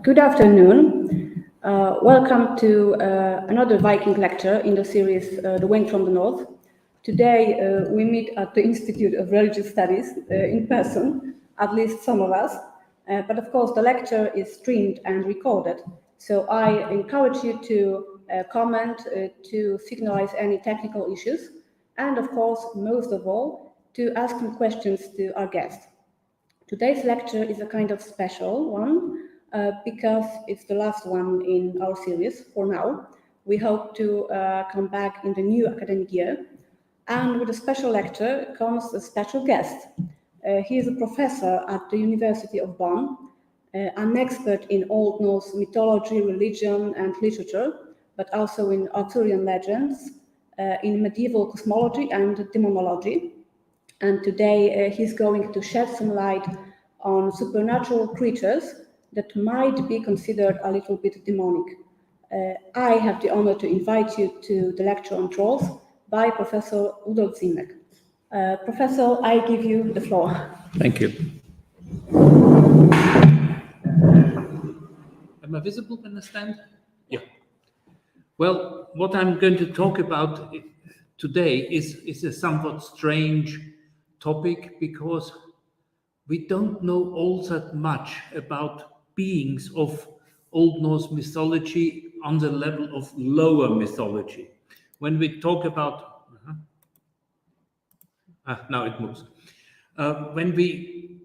Good afternoon. Welcome to another Viking lecture in the series The Wind from the North. Today we meet at the Institute of Religious Studies in person, at least some of us. But of course the lecture is streamed and recorded. So I encourage you to comment, to signalize any technical issues, and of course, most of all, to ask some questions to our guest. Today's lecture is a kind of special one because it's the last one in our series for now. We hope to come back in the new academic year. And with a special lecture comes a special guest. He is a professor at the University of Bonn, an expert in Old Norse mythology, religion, and literature, but also in Arthurian legends, in medieval cosmology and demonology. And today he's going to shed some light on supernatural creatures that might be considered a little bit demonic. I have the honor to invite you to the lecture on trolls by Professor Udo Zimek. Professor, I give you the floor. Thank you. Am I visible when I stand? Yeah. Well, what I'm going to talk about today is a somewhat strange topic because we don't know all that much about beings of Old Norse mythology on the level of lower mythology. When we talk about, now it moves. When we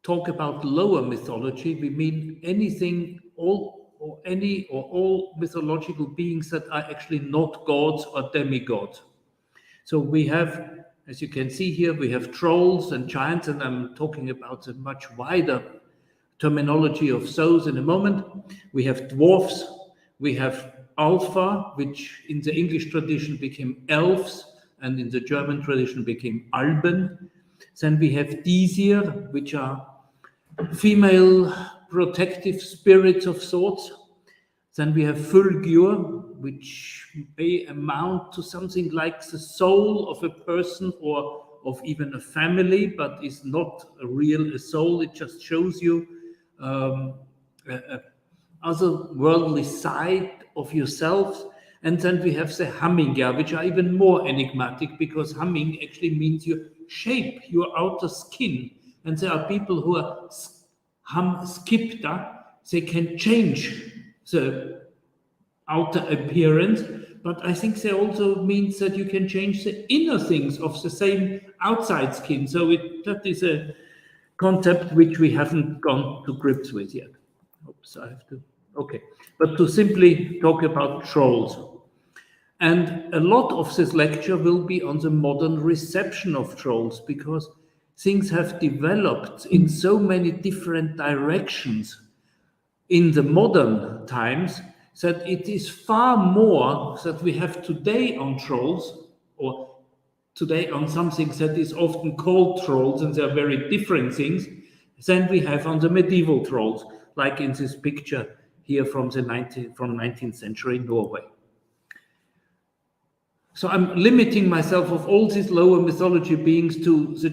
talk about lower mythology, we mean anything, all mythological beings that are actually not gods or demigods. So we have, as you can see here, we have trolls and giants, and I'm talking about the much wider terminology of those in a moment. We have dwarfs, we have Alpha, which in the English tradition became elves, and in the German tradition became Alben. Then we have Disir, which are female protective spirits of sorts. Then we have Fulgur, which may amount to something like the soul of a person or of even a family, but is not a soul. It just shows you otherworldly side of yourself. And then we have the Hamminga, which are even more enigmatic because humming actually means you shape your outer skin. And there are people who are skipta, they can change the outer appearance, but I think they also means that you can change the inner things of the same outside skin. So that is a concept which we haven't gone to grips with yet. Oops, I have to, okay. But to simply talk about trolls. And a lot of this lecture will be on the modern reception of trolls because things have developed in so many different directions in the modern times that it is far more that we have today on trolls, or today on something that is often called trolls, and they are very different things, than we have on the medieval trolls, like in this picture here from 19th century Norway. So I'm limiting myself of all these lower mythology beings to the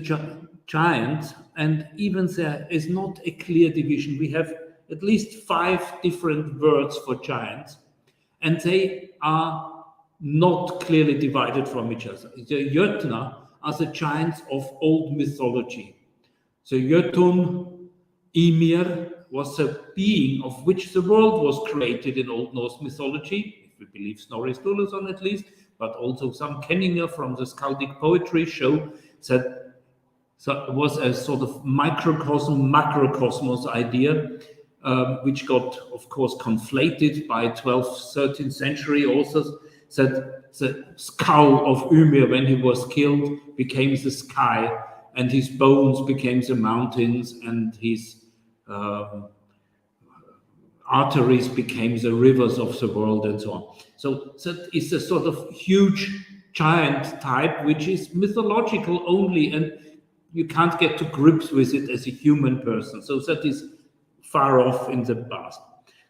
giants, and even there is not a clear division. We have at least 5 different words for giants, and they are not clearly divided from each other. The Jötnar are the giants of old mythology. The Jötun, Ymir, was a being of which the world was created in Old Norse mythology, if we believe Snorri Sturluson at least, but also some Kenninger from the Skaldic poetry show that it was a sort of microcosm, macrocosmos idea, which got, of course, conflated by 12th, 13th century authors, that the skull of Ymir, when he was killed, became the sky, and his bones became the mountains, and his arteries became the rivers of the world, and so on. So that is a sort of huge giant type, which is mythological only, and you can't get to grips with it as a human person. So that is far off in the past.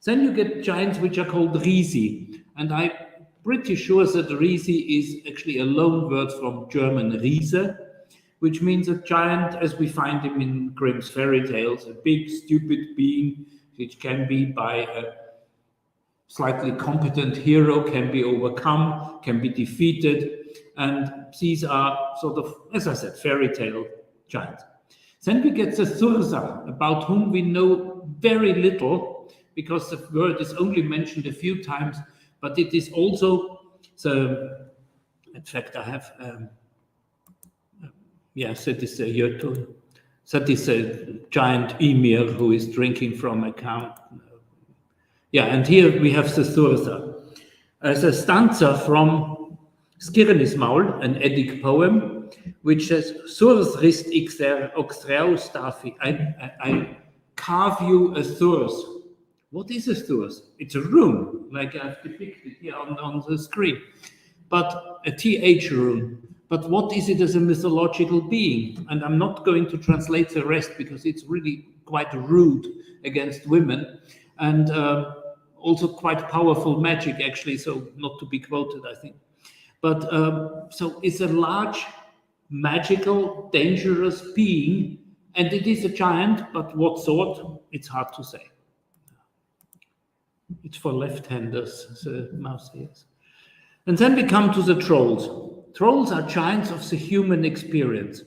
Then you get giants which are called Risi, and I'm pretty sure that Risi is actually a loan word from German Riese, which means a giant as we find him in Grimm's fairy tales, a big, stupid being, which can be by a slightly competent hero, can be overcome, can be defeated. And these are sort of, as I said, fairy tale giants. Then we get the Thursa, about whom we know very little, because the word is only mentioned a few times, but it is also the, in fact, I have, yes, it is a Jötun. That is a giant Ymir who is drinking from a cow. Yeah, and here we have the Thursa. As a stanza from Skirnismaul, an Eddic poem, which says, Thurs rist oxreus stafi, I carve you a Thurs. What is a Thurs? It's a rune, like I've depicted here on the screen, but a TH rune. But what is it as a mythological being? And I'm not going to translate the rest because it's really quite rude against women, and also quite powerful magic, actually, so not to be quoted, I think. But so it's a large, magical, dangerous being, and it is a giant, but what sort? It's hard to say. It's for left-handers, the mouse here. And then we come to the trolls. Trolls are giants of the human experience.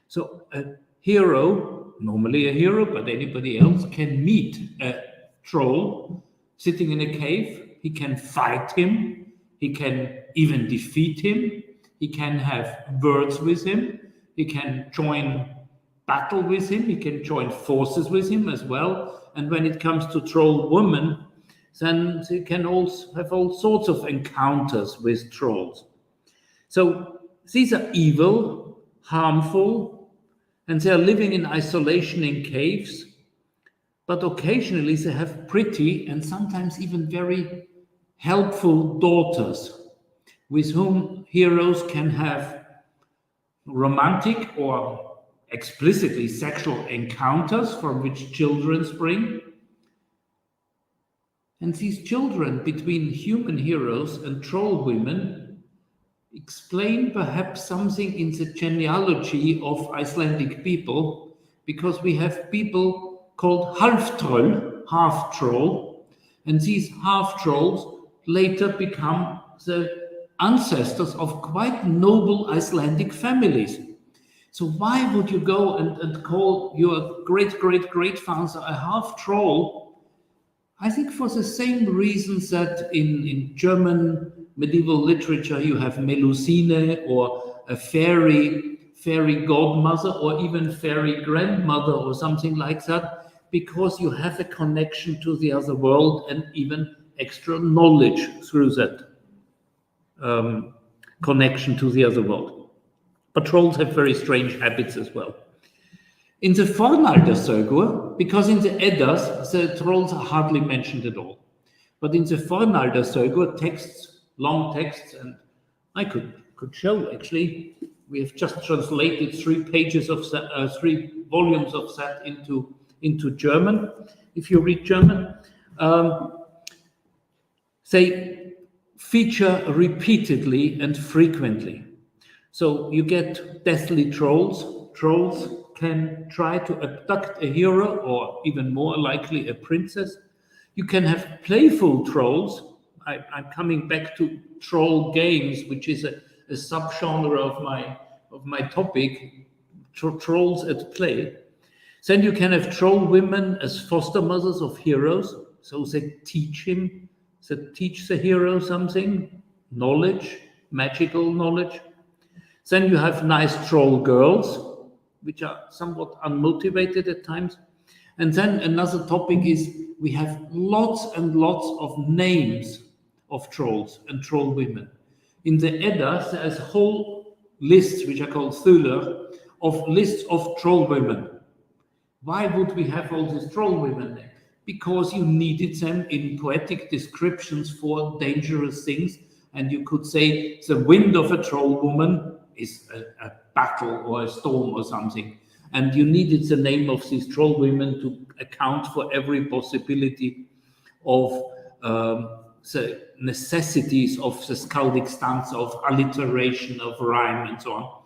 So a hero, normally a hero, but anybody else, can meet a troll sitting in a cave. He can fight him. He can even defeat him. He can have words with him. He can join battle with him. He can join forces with him as well. And when it comes to troll woman, then they can also have all sorts of encounters with trolls. So these are evil, harmful, and they are living in isolation in caves, but occasionally they have pretty and sometimes even very helpful daughters with whom heroes can have romantic or explicitly sexual encounters from which children spring. And these children between human heroes and troll women explain perhaps something in the genealogy of Icelandic people, because we have people called halftroll, half troll, and these half trolls later become the ancestors of quite noble Icelandic families. So why would you go and call your great-great-great-father a half troll? I think for the same reasons that in German medieval literature you have Melusine, or a fairy godmother, or even fairy grandmother, or something like that, because you have a connection to the other world and even extra knowledge through that connection to the other world. But trolls have very strange habits as well. In the Fornaldarsögur, because in the Eddas, the trolls are hardly mentioned at all. But in the Fornaldarsögur texts, long texts, and I could show, actually, we have just translated 3 volumes of that into German. If you read German, they feature repeatedly and frequently. So you get deathly trolls. Trolls can try to abduct a hero, or even more likely a princess. You can have playful trolls. I'm coming back to troll games, which is a subgenre of my topic, trolls at play. Then you can have troll women as foster mothers of heroes. So they teach the hero something, knowledge, magical knowledge. Then you have nice troll girls, which are somewhat unmotivated at times. And then another topic is we have lots and lots of names of trolls and troll women. In the Edda, there's a whole list, which are called Thuler, of lists of troll women. Why would we have all these troll women there? Because you needed them in poetic descriptions for dangerous things. And you could say the wind of a troll woman is a battle or a storm or something. And you needed the name of these troll women to account for every possibility of the necessities of the skaldic stanza, of alliteration, of rhyme, and so on.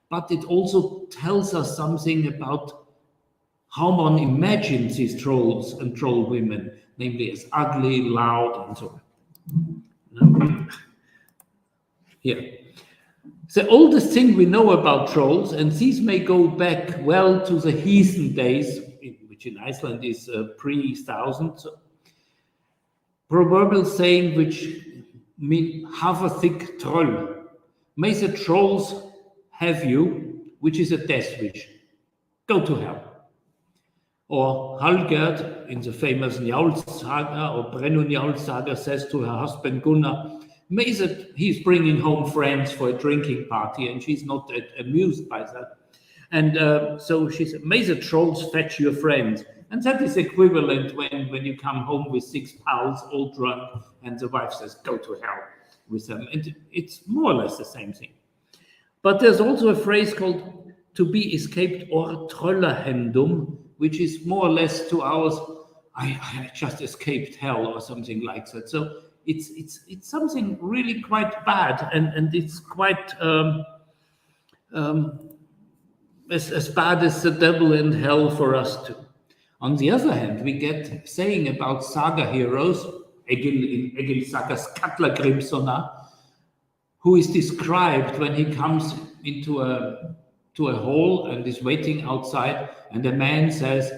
But it also tells us something about how one imagines these trolls and troll women, namely as ugly, loud, and so on. Here. The oldest thing we know about trolls, and these may go back well to the heathen days, which in Iceland is pre-1000, proverbial saying which mean have a thick troll. May the trolls have you, which is a death wish. Go to hell. Or Hallgerd in the famous Njál's saga, or Brennu Njál's saga, says to her husband Gunnar, may that he's bringing home friends for a drinking party, and she's not amused by that. And so she said, may the trolls fetch your friends. And that is equivalent when you come home with 6 pals, all drunk, and the wife says, go to hell with them. And it's more or less the same thing. But there's also a phrase called to be escaped or trollerhendum, which is more or less to ours, I just escaped hell or something like that. So it's something really quite bad, and it's quite as bad as the devil in hell for us too. On the other hand, we get saying about saga heroes, Egil in Egil Saga's Katlagrimsona, who is described when he comes into a hall and is waiting outside, and the man says,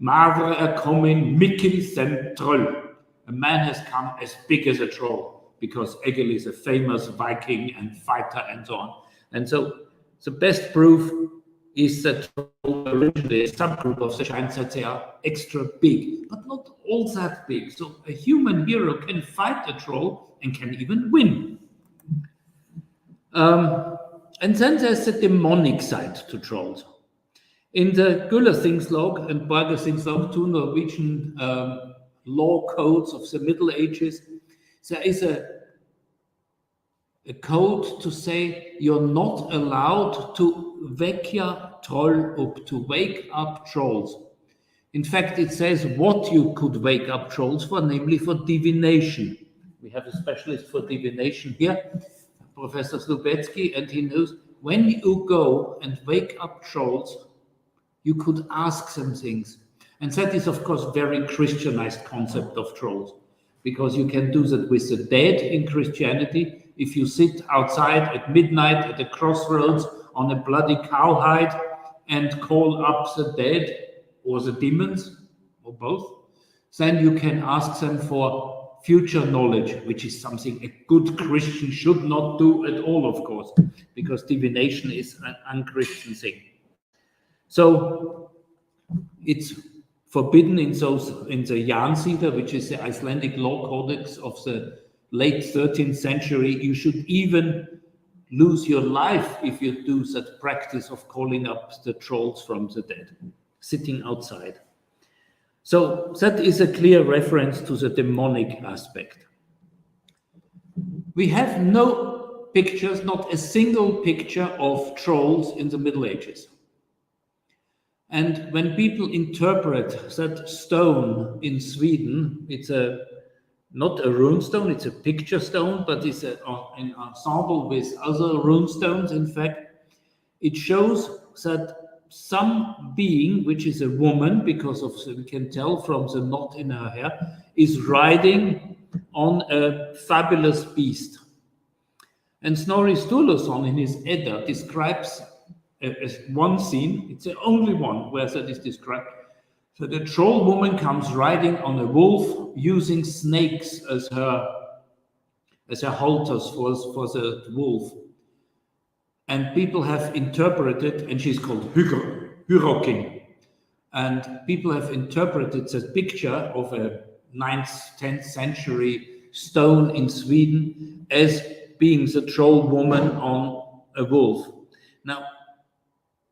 Mavre er kommen mikkel sem troll. A man has come as big as a troll, because Egil is a famous Viking and fighter and so on. And so the best proof is that originally a subgroup of the giants that they are extra big, but not all that big. So a human hero can fight a troll and can even win. And then there's the demonic side to trolls. In the Gullerthingslog and Borgerthingslog, 2 Norwegian law codes of the Middle Ages, there is a code to say you're not allowed to vekja troll up, to wake up trolls. In fact, it says what you could wake up trolls for, namely for divination. We have a specialist for divination here, Professor Slubetsky, and he knows when you go and wake up trolls, you could ask them things. And that is, of course, very Christianized concept of trolls, because you can do that with the dead in Christianity. If you sit outside at midnight at the crossroads on a bloody cowhide and call up the dead or the demons, or both, then you can ask them for future knowledge, which is something a good Christian should not do at all, of course, because divination is an unchristian thing. So it's forbidden in the Jarnsider, which is the Icelandic law codex of the late 13th century. You should even lose your life if you do that practice of calling up the trolls from the dead, sitting outside. So that is a clear reference to the demonic aspect. We have no pictures, not a single picture of trolls in the Middle Ages. And when people interpret that stone in Sweden, it's not a rune stone, it's a picture stone, but it's an ensemble with other rune stones. In fact, it shows that some being, which is a woman, because of we can tell from the knot in her hair, is riding on a fabulous beast. And Snorri Sturluson in his Edda describes one scene, it's the only one where that is described. So the troll woman comes riding on a wolf using snakes as her halters for the wolf. And people have interpreted, and she's called Hyrokin. And people have interpreted the picture of a 9th, 10th century stone in Sweden as being the troll woman on a wolf. Now,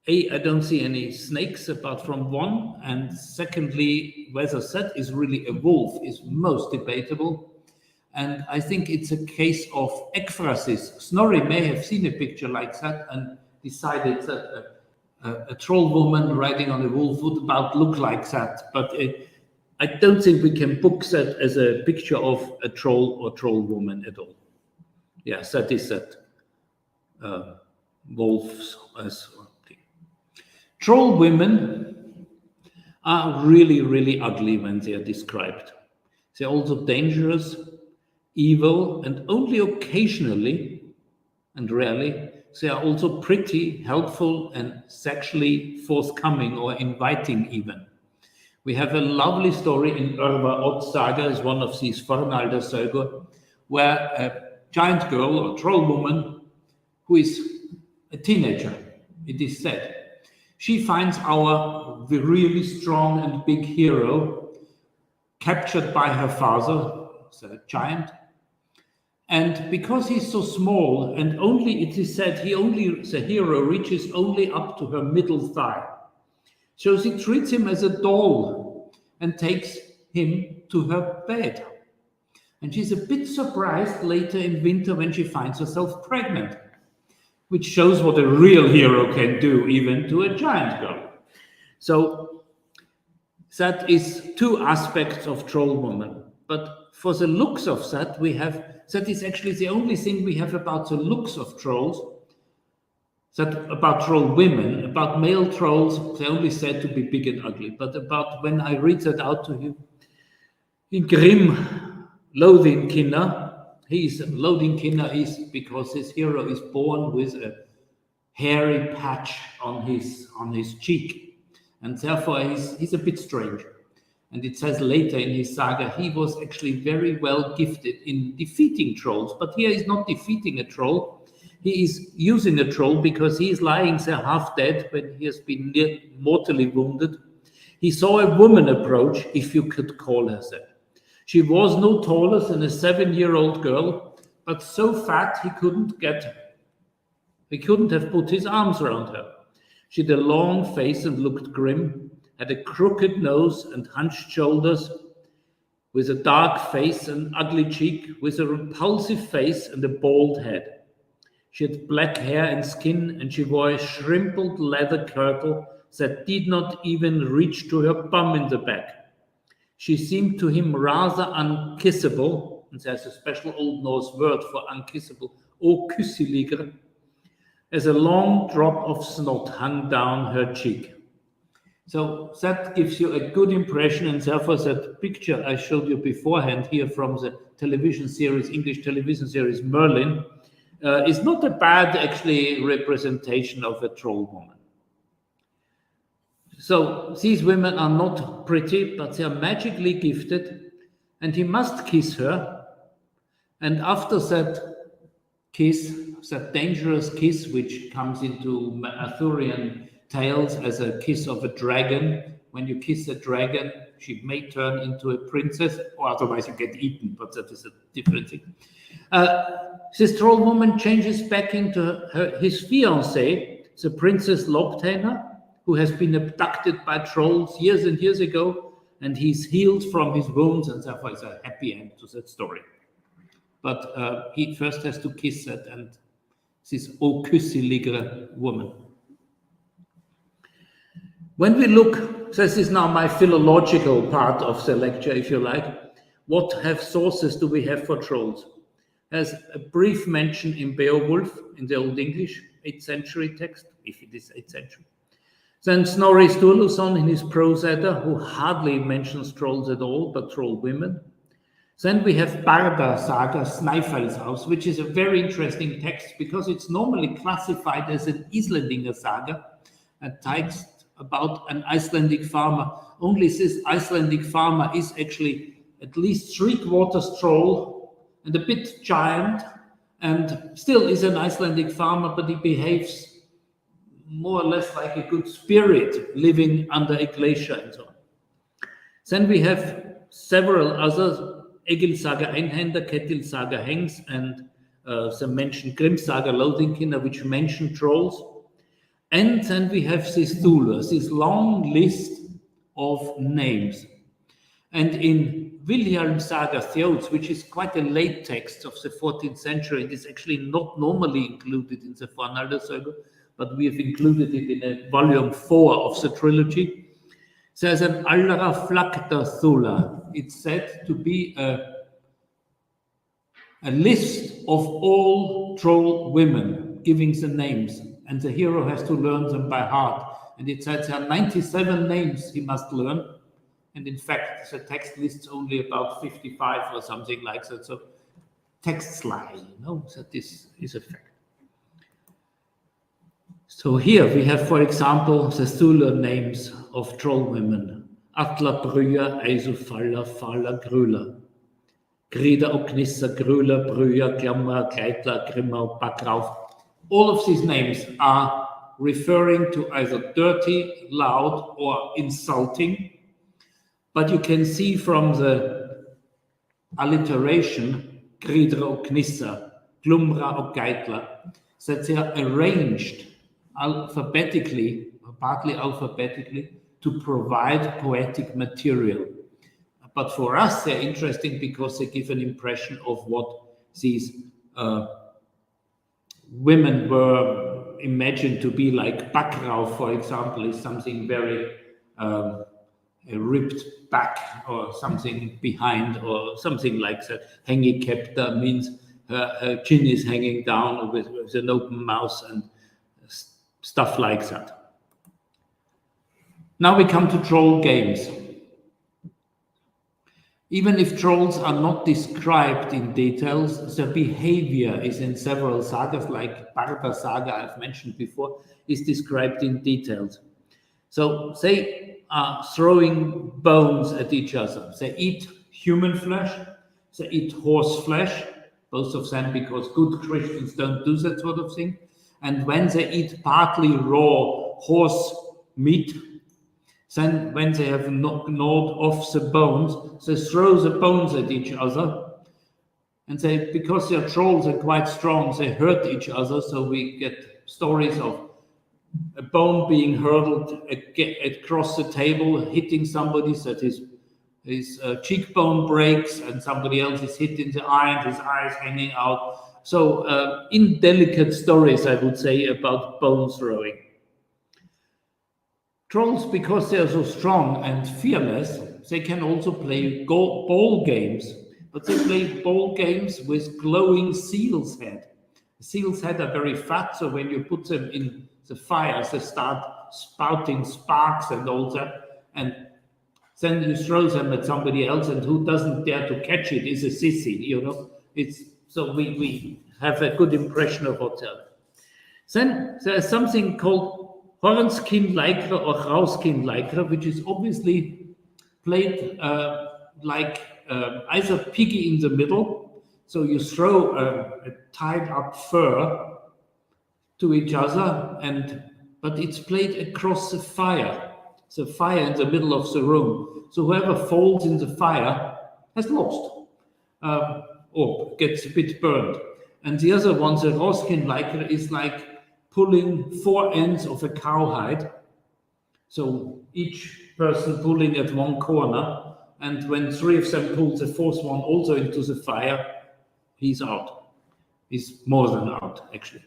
I don't see any snakes apart from one. And secondly, whether that is really a wolf is most debatable. And I think it's a case of ekphrasis. Snorri may have seen a picture like that and decided that a troll woman riding on a wolf would about look like that. But I don't think we can book that as a picture of a troll or troll woman at all. Yes, that is that. Wolves as well. Okay. Troll women are really, really ugly when they are described. They're also dangerous, evil, and only occasionally and rarely they are also pretty, helpful, and sexually forthcoming or inviting even. We have a lovely story in Örvar Oddsaga, is one of these Fornaldarsögur, where a giant girl or troll woman who is a teenager, it is said, she finds our really strong and big hero captured by her father, the giant. And because he's so small, and only, it is said, the hero reaches only up to her middle thigh. So she treats him as a doll and takes him to her bed. And she's a bit surprised later in winter when she finds herself pregnant, which shows what a real hero can do even to a giant girl. So that is two aspects of Troll Woman. But for the looks of that, that is actually the only thing we have about the looks of trolls, about troll women. About male trolls, they're only said to be big and ugly. But about when I read that out to you, in Grimm, Lodinkinna, Lodinkinna is because his hero is born with a hairy patch on his cheek, and therefore he's a bit strange. And it says later in his saga, he was actually very well gifted in defeating trolls. But here he's not defeating a troll. He is using a troll because he is lying there half dead when he has been mortally wounded. He saw a woman approach, if you could call her that. She was no taller than a 7-year-old girl, but so fat he couldn't have put his arms around her. She had a long face and looked grim, had a crooked nose and hunched shoulders, with a dark face and ugly cheek, with a repulsive face and a bald head. She had black hair and skin, and she wore a shrimpled leather kirtle that did not even reach to her bum in the back. She seemed to him rather unkissable, and there's a special Old Norse word for unkissable, ókyssiligur, as a long drop of snot hung down her cheek. So that gives you a good impression, and therefore that picture I showed you beforehand here from the television series, English television series Merlin, is not a bad actually representation of a troll woman. So these women are not pretty, but they are magically gifted, and he must kiss her. And after that kiss, that dangerous kiss, which comes into Arthurian tales as a kiss of a dragon. When you kiss a dragon, she may turn into a princess, or otherwise you get eaten, but that is a different thing. This troll woman changes back into his fiancée, the Princess Lobtena, who has been abducted by trolls years and years ago, and he's healed from his wounds, and therefore it's a happy end to that story. But he first has to kiss that, and this ókyssiligur woman. When we look, this is now my philological part of the lecture, if you like, what sources do we have for trolls? There's a brief mention in Beowulf in the Old English, 8th century text, if it is 8th century. Then Snorri Sturluson in his Prose Edda, who hardly mentions trolls at all, but troll women. Then we have Barda Saga, Snæfellshouse, which is a very interesting text because it's normally classified as an Icelandic saga, a text about an Icelandic farmer. Only this Icelandic farmer is actually at least 3/4 troll and a bit giant, and still is an Icelandic farmer, but he behaves more or less like a good spirit living under a glacier and so on. Then we have several others, Egil Saga Einhänder, Ketil Saga Hengs, and some mentioned Grimm Saga Lothinkinder, which mention trolls. And then we have this Thule, this long list of names. And in Wilhelm Saga Thjóðs, which is quite a late text of the 14th century, it is actually not normally included in the Fornaldarsögu, but we have included it in a volume 4 of the trilogy. There's an Allra Flakta Thula. It's said to be a list of all troll women, giving the names, and the hero has to learn them by heart. And it says there are 97 names he must learn, and in fact the text lists only about 55 or something like that. So text lie, that this is a fact. So here we have, for example, the Thule names of troll women: Atla Brüja, Eisufalla, Falla, Grüla, Grida Oknissa, Grüla, Brüja, Glamra, Greitla, Grimma, Bakrauf. All of these names are referring to either dirty, loud, or insulting. But you can see from the alliteration, Grida Oknissa, Glumra, or Geitla, that they are arranged alphabetically, or partly alphabetically, to provide poetic material. But for us, they're interesting because they give an impression of what these women were imagined to be like. Bakrauf, for example, is something very a ripped back or something behind or something like that. Hängekepta means her chin is hanging down with an open mouth and stuff like that. Now we come to troll games. Even if trolls are not described in details, their behavior is in several sagas, like Barda Saga I've mentioned before, is described in details. So they are throwing bones at each other. They eat human flesh, they eat horse flesh, both of them because good Christians don't do that sort of thing. And when they eat partly raw horse meat, then when they have gnawed off the bones, they throw the bones at each other. And because they're trolls and quite strong, they hurt each other. So we get stories of a bone being hurled across the table, hitting somebody, so that his cheekbone breaks, and somebody else is hit in the eye and his eye is hanging out. So indelicate stories, I would say, about bone throwing. Trolls, because they are so strong and fearless, they can also play ball games, but they play ball games with glowing seal's head. Seal's head are very fat, so when you put them in the fire, they start spouting sparks and all that, and then you throw them at somebody else, and who doesn't dare to catch it is a sissy, So we have a good impression of what's happening. Then there's something called Hornskindleikra or Rauskindleikra, which is obviously played like either piggy in the middle. So you throw a tied up fur to each other, but it's played across the fire in the middle of the room. So whoever falls in the fire has lost. Or gets a bit burned. And the other one, the Rauskindleikra, is like pulling 4 ends of a cowhide. So each person pulling at one corner, and when 3 of them pull the 4th one also into the fire, he's out. He's more than out, actually.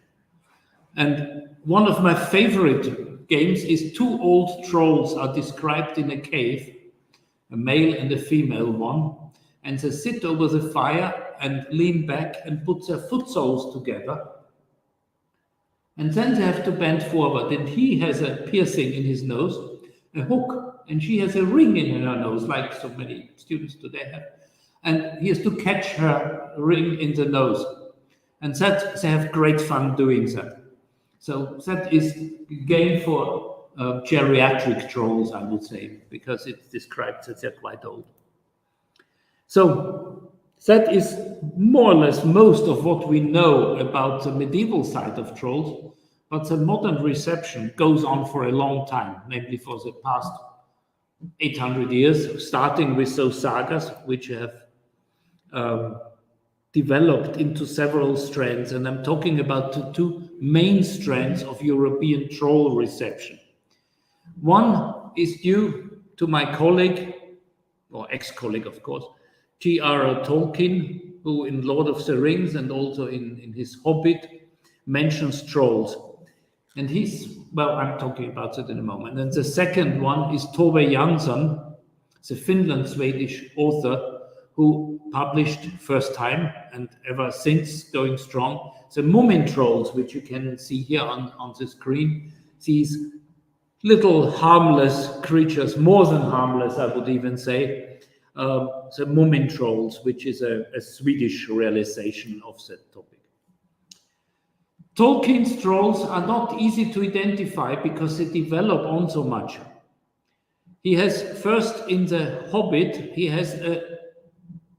And one of my favorite games is 2 old trolls are described in a cave, a male and a female one, and they sit over the fire and lean back and put their foot soles together. And then they have to bend forward, and he has a piercing in his nose, a hook, and she has a ring in her nose, like so many students today have. and he has to catch her ring in the nose. And that they have great fun doing that. So that is a game for geriatric trolls, I would say, because it describes that they're quite old. So that is more or less most of what we know about the medieval side of trolls, but the modern reception goes on for a long time, namely for the past 800 years, starting with those sagas, which have developed into several strands. And I'm talking about the two main strands of European troll reception. One is due to my colleague, or ex-colleague, of course, J.R.R. Tolkien, who in Lord of the Rings and also in his Hobbit mentions trolls. And I'm talking about it in a moment. And the second one is Tove Jansson, the Finland-Swedish author, who published first time and ever since going strong, the Moomin trolls, which you can see here on the screen. These little harmless creatures, more than harmless, I would even say, the Moomin trolls, which is a Swedish realization of that topic. Tolkien's trolls are not easy to identify because they develop on so much. He has first in the Hobbit, he has a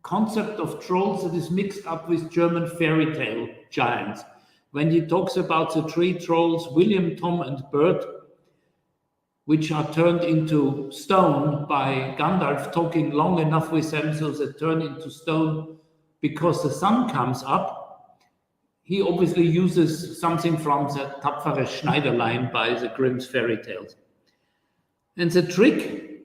concept of trolls that is mixed up with German fairy tale giants. When he talks about the three trolls, William, Tom, and Bert, which are turned into stone by Gandalf talking long enough with them so they turn into stone because the sun comes up, he obviously uses something from the Tapfere Schneiderlein by the Grimm's fairy tales. And the trick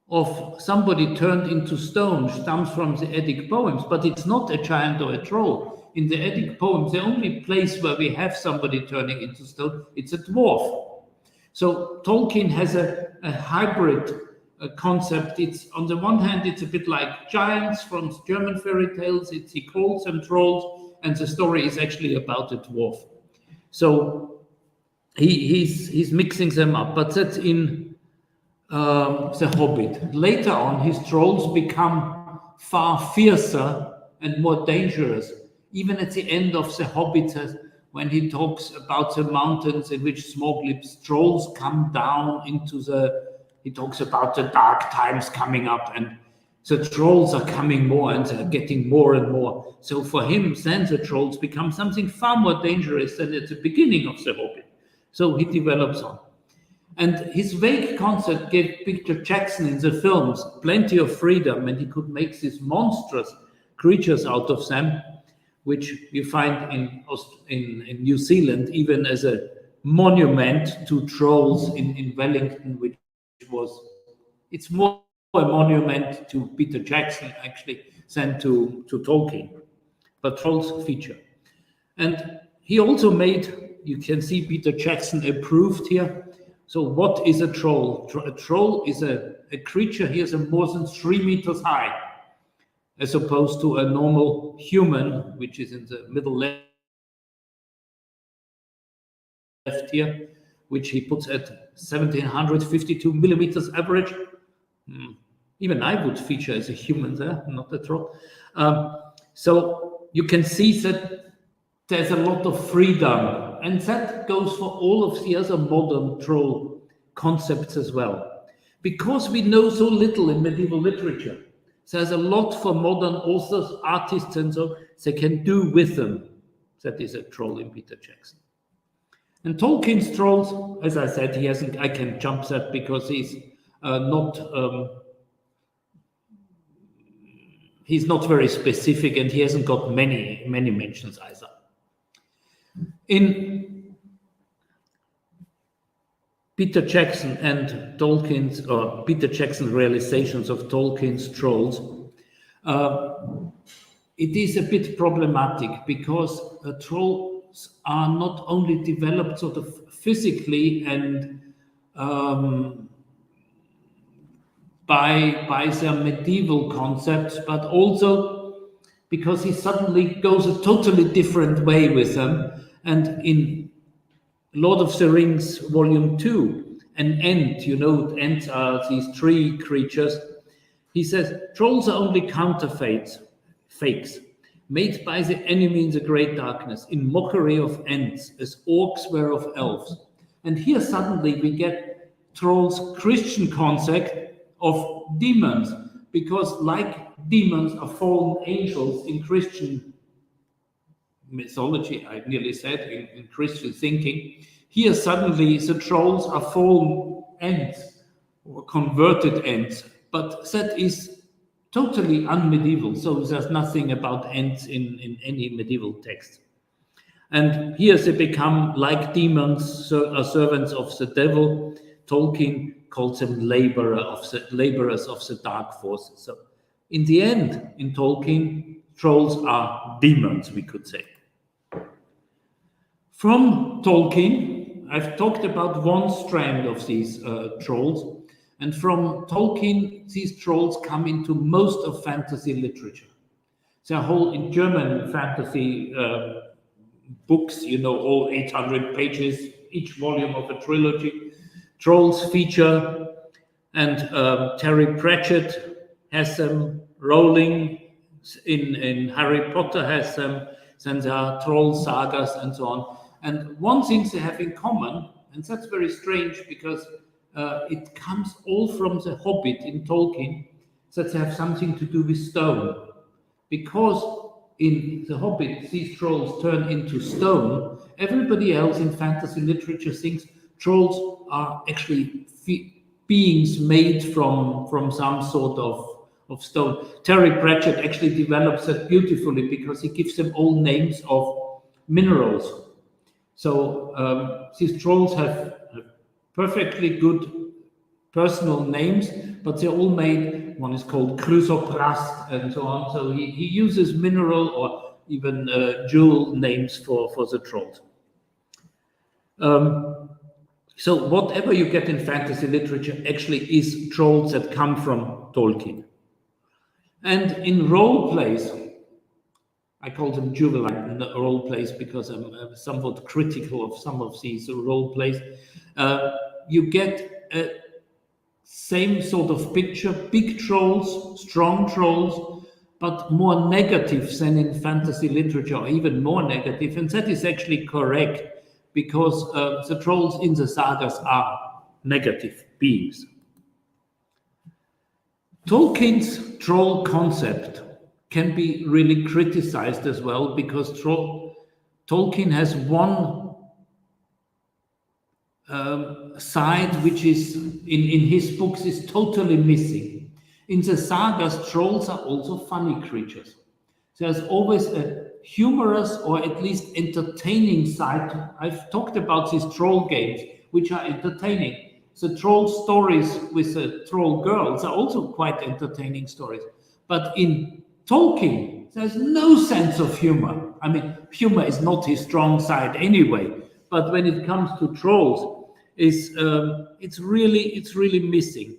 of somebody turned into stone stems from the Eddic poems, but it's not a giant or a troll. In the Eddic poems, the only place where we have somebody turning into stone, it's a dwarf. So Tolkien has a hybrid concept. It's on the one hand, it's a bit like giants from German fairy tales. He calls them trolls, and the story is actually about a dwarf. So he's mixing them up, but that's in the Hobbit. Later on, his trolls become far fiercer and more dangerous. Even at the end of the Hobbit, when he talks about the mountains in which Smaug lives, trolls come down into he talks about the dark times coming up, and the trolls are coming more and they're getting more and more. So for him, then the trolls become something far more dangerous than at the beginning of the Hobbit. So he develops on. And his vague concept gave Peter Jackson in the films plenty of freedom, and he could make these monstrous creatures out of them, which you find in New Zealand, even as a monument to trolls in Wellington, which it's more a monument to Peter Jackson, actually, than to Tolkien. But trolls feature. And he also made, you can see Peter Jackson approved here. So what is a troll? A troll is a creature here is more than 3 meters high, as opposed to a normal human, which is in the middle left here, which he puts at 1752 millimeters average. Even I would feature as a human there, not a troll. So you can see that there's a lot of freedom, and that goes for all of the other modern troll concepts as well. Because we know so little in medieval literature, there's a lot for modern authors, artists, and so they can do with them. That is a troll in Peter Jackson. And Tolkien's trolls, as I said, I can jump that because he's not very specific, and he hasn't got many mentions either. In Peter Jackson and Tolkien's, or Peter Jackson's realizations of Tolkien's trolls, it is a bit problematic because trolls are not only developed sort of physically and by their medieval concepts, but also because he suddenly goes a totally different way with them. And in Lord of the Rings, Volume 2, Ents are these tree creatures. He says, trolls are only counterfeits. fakes, made by the enemy in the great darkness, in mockery of ents, as orcs were of elves. And here suddenly we get Troll's Christian concept of demons, because like demons are fallen angels in Christian mythology, I nearly said, in Christian thinking, here suddenly the trolls are fallen ents, or converted ents, but that is totally unmedieval, so there's nothing about ents in any medieval text. And here they become like demons, are servants of the devil. Tolkien calls them laborers of the dark forces. So in the end, in Tolkien, trolls are demons, we could say. From Tolkien, I've talked about one strand of these trolls, and from Tolkien, these trolls come into most of fantasy literature. There are whole in German fantasy books, all 800 pages, each volume of a trilogy. Trolls feature, and Terry Pratchett has them. Rowling in Harry Potter has them. Then there are troll sagas and so on. And one thing they have in common, and that's very strange because it comes all from the Hobbit in Tolkien, that they have something to do with stone. Because in the Hobbit, these trolls turn into stone, everybody else in fantasy literature thinks trolls are actually beings made from some sort of stone. Terry Pratchett actually develops that beautifully because he gives them all names of minerals. So these trolls have perfectly good personal names, but they're all made, one is called Chrysoprast and so on. So he uses mineral or even jewel names for the trolls. So whatever you get in fantasy literature actually is trolls that come from Tolkien. And in role plays, I call them juvenile role plays because I'm somewhat critical of some of these role plays. You get a same sort of picture, big trolls, strong trolls, but more negative than in fantasy literature, or even more negative. And that is actually correct, because the trolls in the sagas are negative beings. Tolkien's troll concept can be really criticized as well, because Tolkien has one side which is in his books is totally missing. In the sagas, trolls are also funny creatures. There's always a humorous or at least entertaining side. I've talked about these troll games, which are entertaining. The troll stories with the troll girls are also quite entertaining stories. But in Tolkien, there's no sense of humor. I mean, humor is not his strong side anyway. But when it comes to trolls, it's really missing.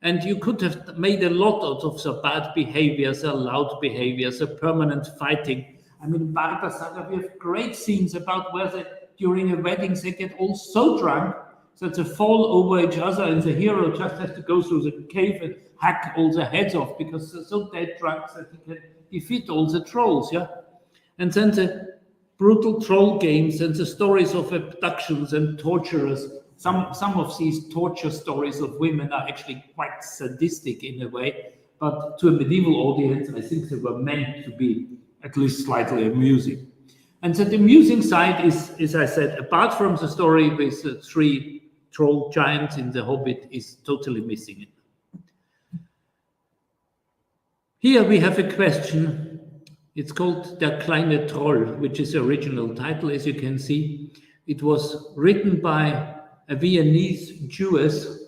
And you could have made a lot out of the bad behaviors, the loud behaviors, the permanent fighting. I mean, in Barda Saga, we have great scenes about where during a wedding they get all so drunk that they fall over each other, and the hero just has to go through the cave and hack all the heads off because they're so dead drunk that he can defeat all the trolls, yeah? And then the brutal troll games and the stories of abductions and torturers. Some of these torture stories of women are actually quite sadistic in a way, but to a medieval audience, I think they were meant to be at least slightly amusing. And that amusing side is, as I said, apart from the story with the three troll giants in The Hobbit, is totally missing it. Here we have a question. It's called Der kleine Troll, which is the original title, as you can see. It was written by a Viennese Jewess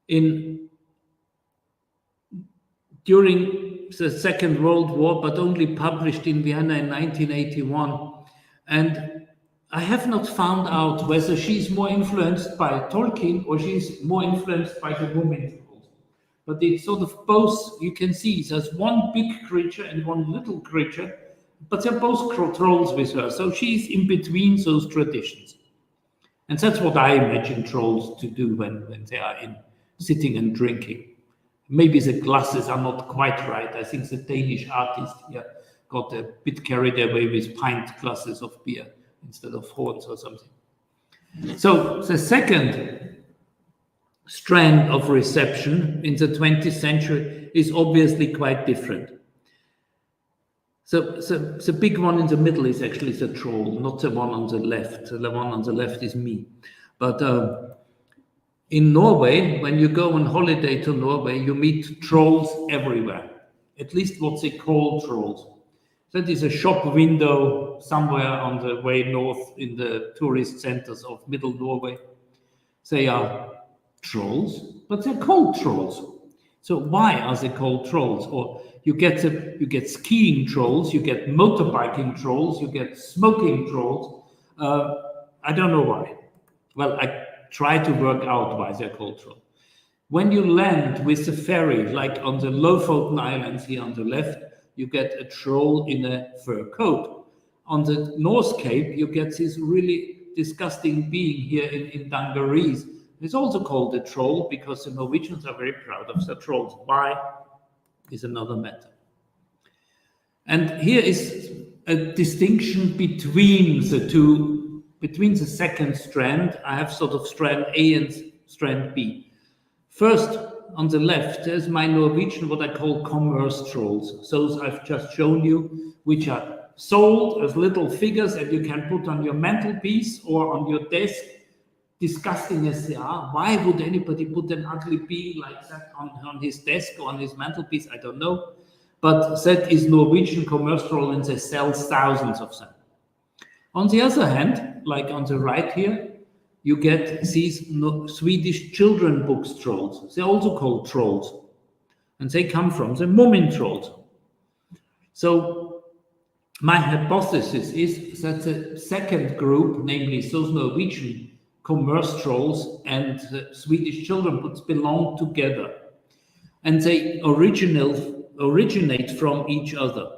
during the Second World War, but only published in Vienna in 1981. And I have not found out whether she's more influenced by Tolkien or she's more influenced by the woman trolls. But it's sort of both. You can see there's one big creature and one little creature, but they're both trolls with her. So she's in between those traditions. And that's what I imagine trolls to do when they are sitting and drinking. Maybe the glasses are not quite right. I think the Danish artist here got a bit carried away with pint glasses of beer instead of horns or something. So the second strand of reception in the 20th century is obviously quite different. So the big one in the middle is actually the troll, not the one on the left. The one on the left is me. But in Norway, when you go on holiday to Norway, you meet trolls everywhere, at least what they call trolls. That is a shop window somewhere on the way north in the tourist centers of middle Norway. They are trolls, but they're called trolls. So why are they called trolls? Or you get skiing trolls, you get motorbiking trolls, you get smoking trolls. I don't know why. Well, I try to work out why they're called trolls. When you land with the ferry, like on the Lofoten Islands here on the left, you get a troll in a fur coat. On the North Cape, you get this really disgusting being here in dungarees. It's also called a troll because the Norwegians are very proud of the trolls. Why is another matter. And here is a distinction between the two, between the second strand. I have sort of strand A and strand B. First, on the left, there's my Norwegian, what I call commerce trolls. Those I've just shown you, which are sold as little figures that you can put on your mantelpiece or on your desk. Disgusting as they are, why would anybody put an ugly being like that on his desk or on his mantelpiece? I don't know. But that is Norwegian commerce troll, and they sell thousands of them. On the other hand, like on the right here, you get these Swedish children books trolls. They're also called trolls. And they come from the Moomin trolls. So my hypothesis is that the second group, namely those Norwegian commerce trolls and the Swedish children books, belong together. And they originate from each other.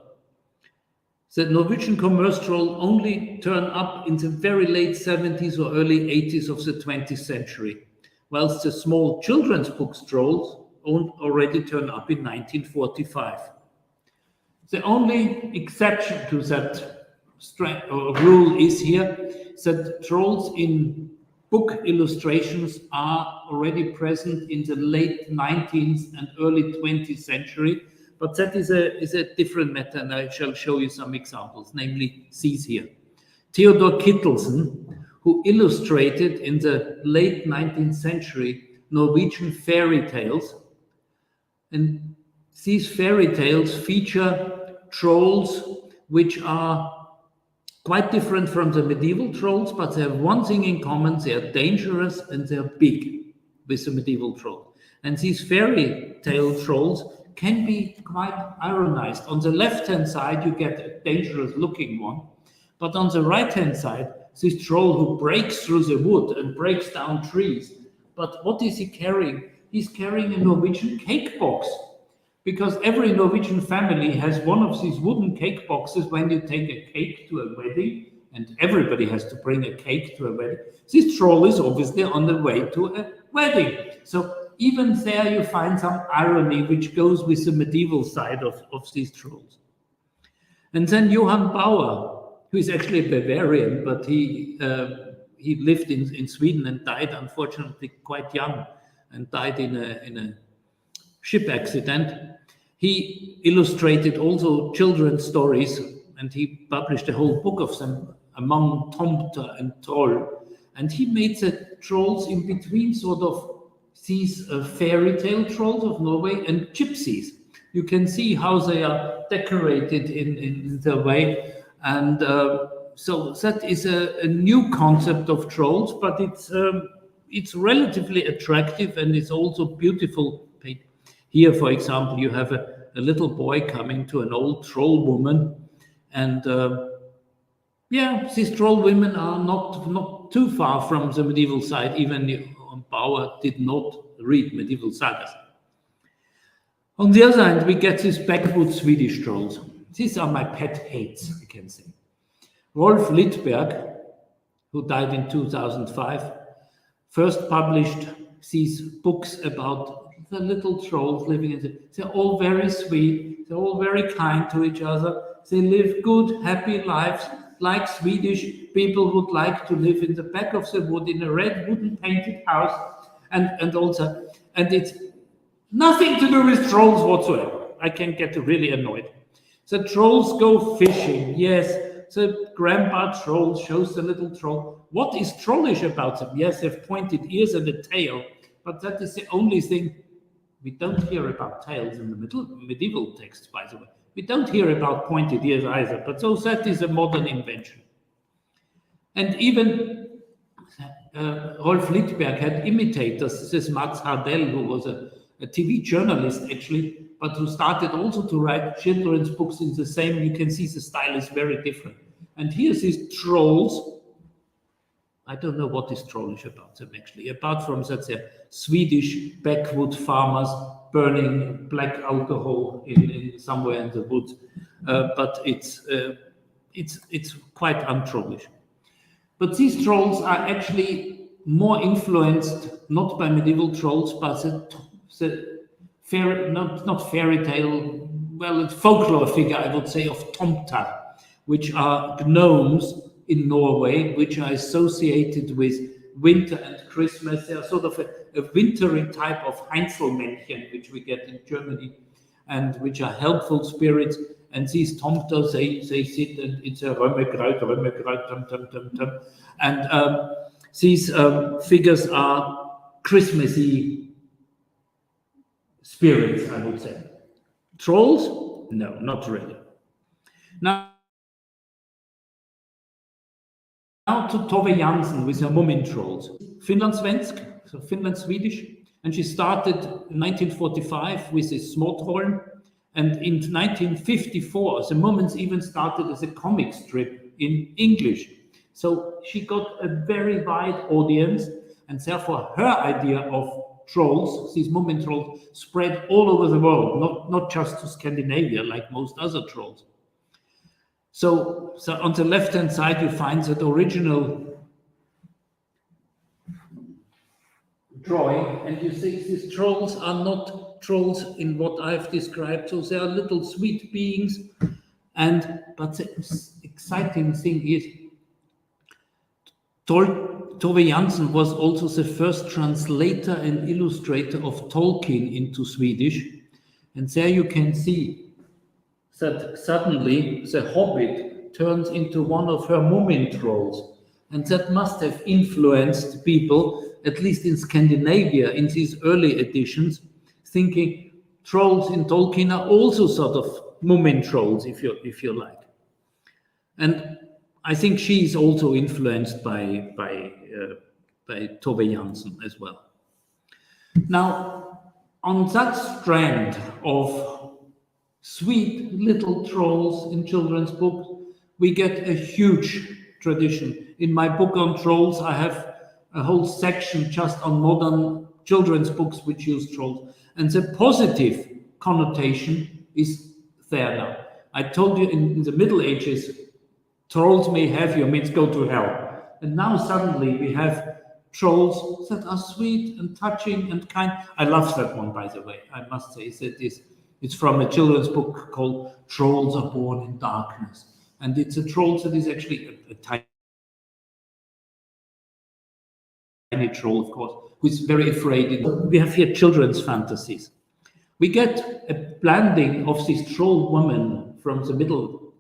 The Norwegian commerce troll only turn up in the very late 70s or early 80s of the 20th century, whilst the small children's books trolls already turn up in 1945. The only exception to that rule is here that trolls in book illustrations are already present in the late 19th and early 20th century, but that is a different matter, and I shall show you some examples, namely these here. Theodor Kittelsen, who illustrated in the late 19th century Norwegian fairy tales, and these fairy tales feature trolls which are quite different from the medieval trolls, but they have one thing in common: they are dangerous and they are big with the medieval troll. And these fairy tale trolls can be quite ironized. On the left-hand side, you get a dangerous looking one, but on the right-hand side, this troll who breaks through the wood and breaks down trees. But what is he carrying? He's carrying a Norwegian cake box, because every Norwegian family has one of these wooden cake boxes when you take a cake to a wedding, and everybody has to bring a cake to a wedding. This troll is obviously on the way to a wedding. So even there you find some irony which goes with the medieval side of these trolls. And then Johann Bauer, who is actually a Bavarian, but he lived in Sweden and died unfortunately quite young, and died in a ship accident. He illustrated also children's stories, and he published a whole book of them, among Tomte and Troll. And he made the trolls in between sort of these fairy tale trolls of Norway and gypsies. You can see how they are decorated in their way. And so that is a new concept of trolls, but it's relatively attractive, and it's also beautiful. Here, for example, you have a little boy coming to an old troll woman, and these troll women are not too far from the medieval side. Even Bauer did not read medieval sagas. On the other hand, we get these backwoods Swedish trolls. These are my pet hates, I can say. Rolf Littberg, who died in 2005, first published these books about the little trolls living in the, they're all very sweet, they're all very kind to each other, they live good, happy lives, like Swedish people would like to live in the back of the wood in a red wooden painted house, and it's nothing to do with trolls whatsoever. I can get really annoyed. The trolls go fishing, yes. The grandpa troll shows the little troll. What is trollish about them? Yes, they have pointed ears and a tail, but that is the only thing. We don't hear about tails in the medieval texts, by the way. We don't hear about pointed ears either, but so that is a modern invention. And even Rolf Littberg had imitators. This is Max Hardell, who was a TV journalist, actually, but who started also to write children's books in the same. You can see the style is very different. And here's these trolls. I don't know what is trollish about them, actually, apart from that they're Swedish backwood farmers burning black alcohol in somewhere in the woods. But it's quite untrollish. But these trolls are actually more influenced not by medieval trolls, but the fairy, not fairy tale, well, it's folklore figure, I would say, of tomtar, which are gnomes in Norway, which are associated with winter and Christmas. They are sort of a wintry type of Heinzelmännchen, which we get in Germany, and which are helpful spirits. And these tomters, they sit, and it's a römmekreut, tum, tum, tum, tum. And these figures are Christmassy spirits, I would say. Trolls? No, not really. Now to Tove Jansson with her Moomin trolls. Finlandssvensk, so Finland Swedish. And she started in 1945 with this Småtroll. And in 1954, the Moomins even started as a comic strip in English. So she got a very wide audience, and therefore her idea of trolls, these Moomin trolls, spread all over the world, not just to Scandinavia like most other trolls. So on the left-hand side, you find that original drawing, and you see these trolls are not trolls in what I've described. So they are little sweet beings, but the exciting thing is Tove Jansson was also the first translator and illustrator of Tolkien into Swedish, and there you can see that suddenly the Hobbit turns into one of her Moomin trolls, and that must have influenced people, at least in Scandinavia, in these early editions, thinking trolls in Tolkien are also sort of Moomin trolls, if you like. And I think she's also influenced by Tove Jansson as well. Now, on that strand of sweet little trolls in children's books, we get a huge tradition. In my book on trolls, I have a whole section just on modern children's books which use trolls. And the positive connotation is there now. I told you in the Middle Ages, trolls may have you, means go to hell. And now suddenly we have trolls that are sweet and touching and kind. I love that one, by the way. I must say that it's from a children's book called Trolls Are Born in Darkness. And it's a troll that is actually a tiny troll, of course, who's very afraid. We have here children's fantasies. We get a blending of this troll woman from the middle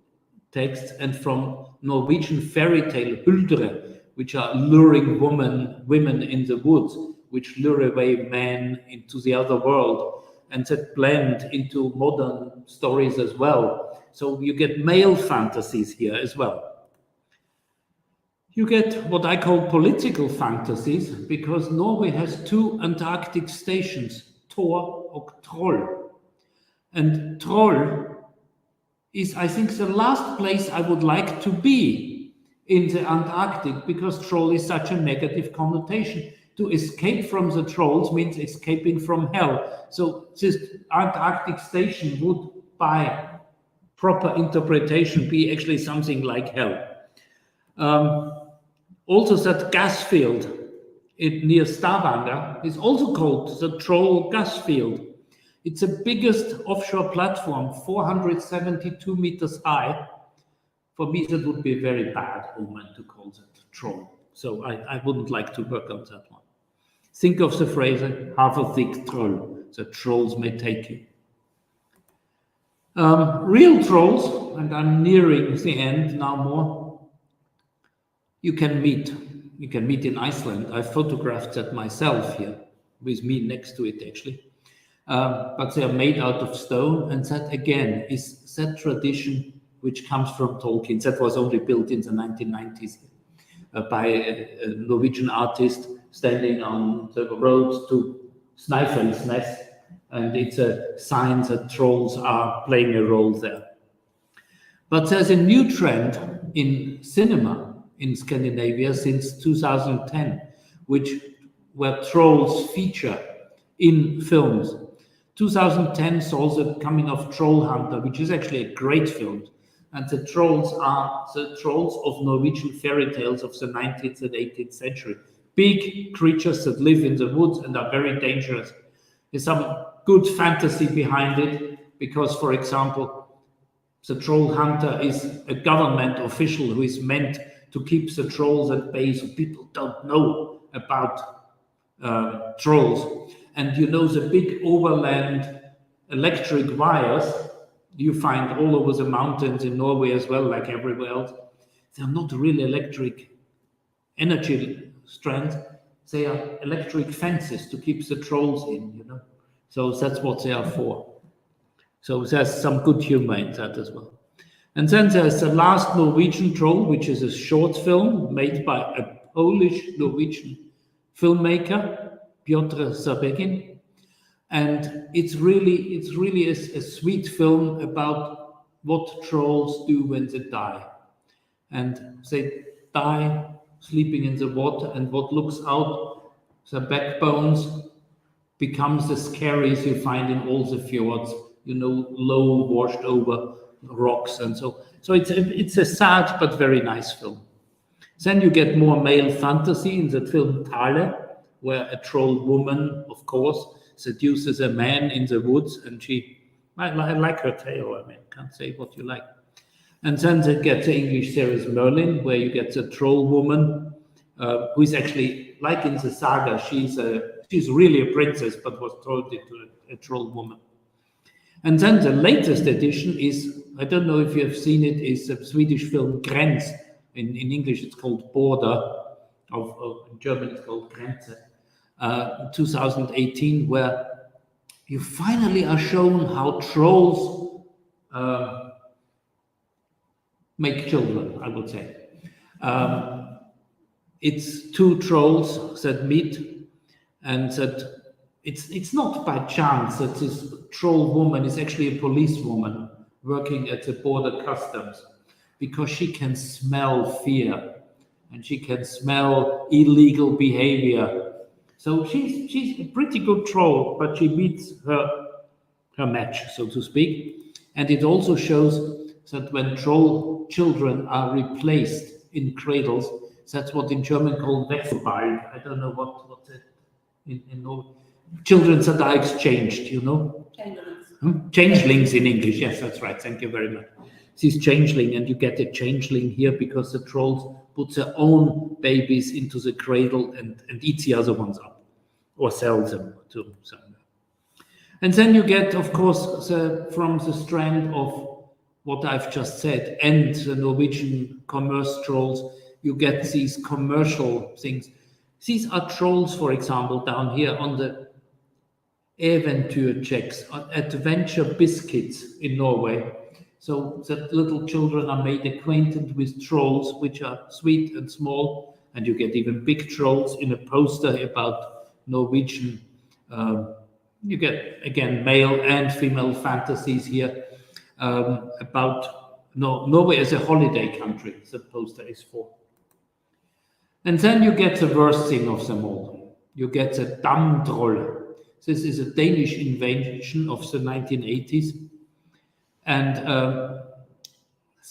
text and from Norwegian fairy tale Huldre, which are luring women in the woods, which lure away men into the other world, and that blend into modern stories as well. So you get male fantasies here as well. You get what I call political fantasies, because Norway has two Antarctic stations, Thor and Troll. And Troll is, I think, the last place I would like to be in the Antarctic, because troll is such a negative connotation. To escape from the trolls means escaping from hell. So this Antarctic station would, by proper interpretation, be actually something like hell. Also that gas field near Stavanger is also called the Troll gas field. It's the biggest offshore platform, 472 meters high. For me, that would be a very bad omen to call that troll. So I wouldn't like to work on that one. Think of the phrase, half a thick troll, the trolls may take you. Real trolls, and I'm nearing the end now more, you can meet in Iceland. I photographed that myself here, with me next to it actually. But they are made out of stone, and that again is that tradition which comes from Tolkien. That was only built in the 1990s by a Norwegian artist standing on the road to Snæfellsnes, and it's a sign that trolls are playing a role there. But there's a new trend in cinema in Scandinavia since 2010, where trolls feature in films. 2010 saw the coming of Troll Hunter, which is actually a great film. And the trolls are the trolls of Norwegian fairy tales of the 19th and 18th century. Big creatures that live in the woods and are very dangerous. There's some good fantasy behind it, because, for example, the troll hunter is a government official who is meant to keep the trolls at bay, so people don't know about trolls. And you know, the big overland electric wires you find all over the mountains in Norway as well, like everywhere else. They're not really electric energy strands. They are electric fences to keep the trolls in, you know. So that's what they are for. So there's some good humor in that as well. And then there's the last Norwegian troll, which is a short film made by a Polish-Norwegian filmmaker, Piotr Zabegin. And it's really a sweet film about what trolls do when they die. And they die sleeping in the water, and what looks out the backbones becomes the skerries you find in all the fjords, you know, low, washed over rocks and so. So it's a sad but very nice film. Then you get more male fantasy in the film Tale, where a troll woman, of course, seduces a man in the woods, and I like her tale, I mean, can't say what you like. And then they get the English series Merlin, where you get the troll woman, who is actually, like in the saga, she's really a princess, but was turned into a troll woman. And then the latest edition is, I don't know if you have seen it, is a Swedish film Gräns. In English it's called Border, in German it's called Grenze. 2018, where you finally are shown how trolls make children, I would say. It's two trolls that meet, and that it's not by chance that this troll woman is actually a policewoman working at the border customs, because she can smell fear and she can smell illegal behavior. So she's a pretty good troll, but she meets her match, so to speak. And it also shows that when troll children are replaced in cradles, that's what in German called Wechselbalg. I don't know what's it in Norway. Children that are exchanged, you know? Changelings. Changelings in English, yes, that's right. Thank you very much. This changeling, and you get a changeling here because the trolls put their own babies into the cradle and eat the other ones up, or sell them to someone. And then you get, of course, from the strand of what I've just said, and the Norwegian commerce trolls, you get these commercial things. These are trolls, for example, down here on the Eventyrkjeks, on adventure biscuits in Norway. So that little children are made acquainted with trolls, which are sweet and small, and you get even big trolls in a poster about Norwegian. You get, again, male and female fantasies here about Norway as a holiday country, the poster is for. And then you get the worst thing of them all. You get the damtroll. This is a Danish invention of the 1980s. And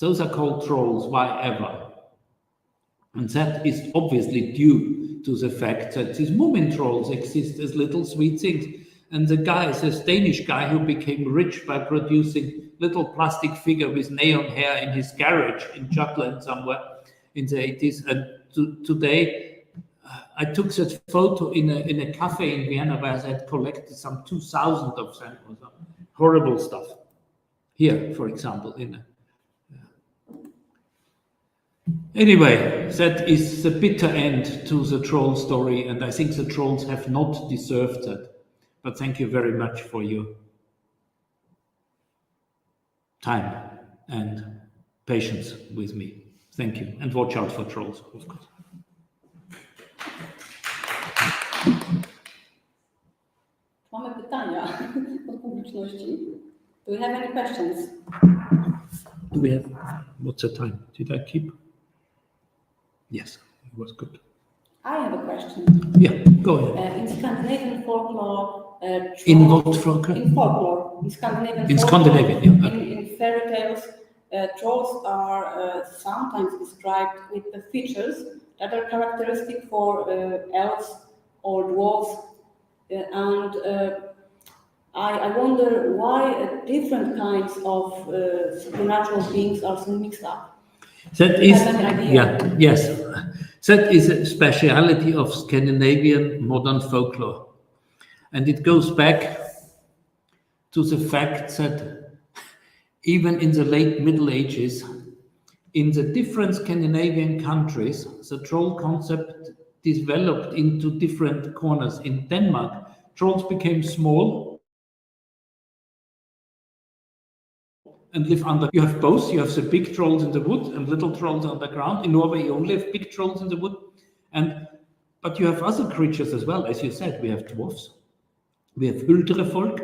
those are called trolls. Why ever? And that is obviously due to the fact that these Moomin trolls exist as little sweet things. And the guy is a Danish guy who became rich by producing little plastic figure with neon hair in his garage in Jutland somewhere in the 80s. And today, I took that photo in a cafe in Vienna where I had collected some 2,000 of them. Horrible stuff. Here, for example, Anyway, that is the bitter end to the troll story, and I think the trolls have not deserved that. But thank you very much for your time and patience with me. Thank you, and watch out for trolls, of course. Mamy pytania od publiczności. Do we have any questions? Do we have? What's the time? Did I keep? Yes, it was good. I have a question. Yeah, go ahead. In Scandinavian folklore, In what folklore? In folklore, in Scandinavian. In folklore, Scandinavian, yeah. In fairy tales, trolls are sometimes described with the features that are characteristic for elves or dwarves, and I wonder why different kinds of supernatural beings are so mixed up. That is, yes, that is a speciality of Scandinavian modern folklore. And it goes back to the fact that even in the late Middle Ages, in the different Scandinavian countries, the troll concept developed into different corners. In Denmark, trolls became small and live under. You have both. You have the big trolls in the wood and little trolls underground. In Norway, you only have big trolls in the wood, but you have other creatures as well. As you said, we have dwarfs, we have huldrefolk,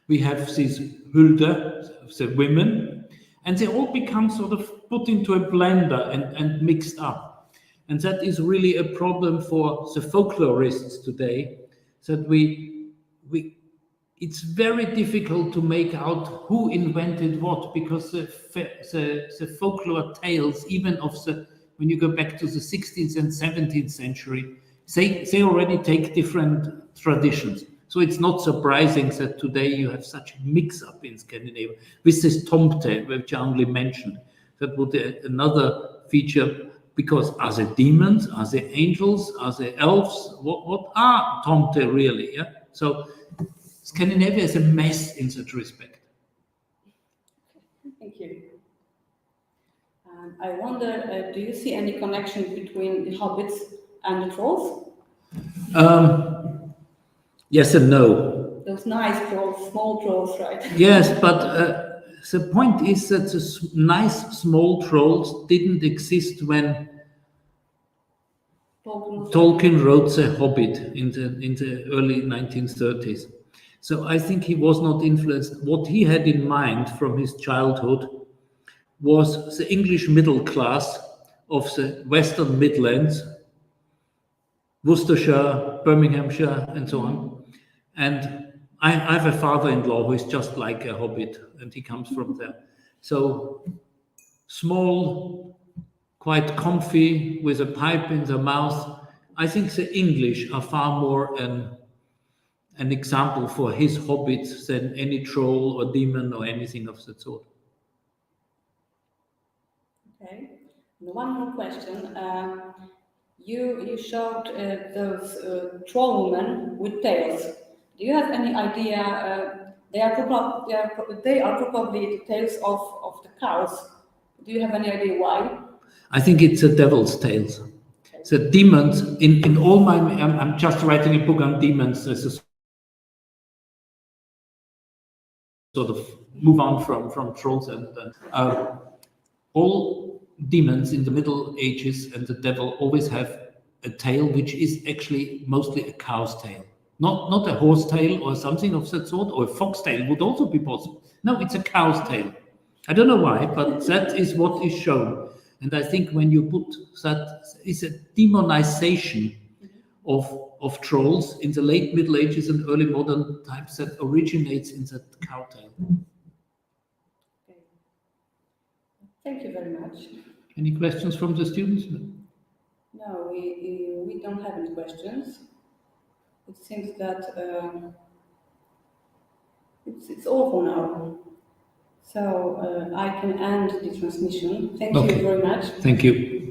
we have these hulder, the women, and they all become sort of put into a blender and mixed up. And that is really a problem for the folklorists today, that it's very difficult to make out who invented what, because the folklore tales, even when you go back to the 16th and 17th century, they already take different traditions. So it's not surprising that today you have such a mix-up in Scandinavia with this tomte, which I only mentioned. That would be another feature, because are they demons? Are they angels? Are they elves? What are tomte really? Yeah? So Scandinavia is a mess in that respect. Thank you. I wonder, do you see any connection between the hobbits and the trolls? Yes and no. Those nice trolls, small trolls, right? Yes, but the point is that the nice small trolls didn't exist when Tolkien wrote The Hobbit in the early 1930s. So I think he was not influenced. What he had in mind from his childhood was the English middle class of the Western Midlands, Worcestershire, Birminghamshire, and so on. And I have a father-in-law who is just like a hobbit, and he comes from there. So small, quite comfy, with a pipe in the mouth. I think the English are far more an example for his hobbits than any troll or demon or anything of that sort. Okay. One more question. You showed those troll women with tails. Do you have any idea? They are probably the tails of the cows. Do you have any idea why? I think it's the devil's tails. Okay. The demons in all my. I'm just writing a book on demons. There's a sort of move on from trolls and all demons in the Middle Ages and the devil always have a tail which is actually mostly a cow's tail, not a horse tail or something of that sort, or a fox tail would also be possible. No, it's a cow's tail. I don't know why, but that is what is shown. And I think when you put that, is a demonization of trolls in the late Middle Ages and early modern times that originates in that cow tail. Okay. Thank you very much. Any questions from the students? No, No, we don't have any questions. It seems that it's all for now. So I can end the transmission. Thank you very much. Thank you.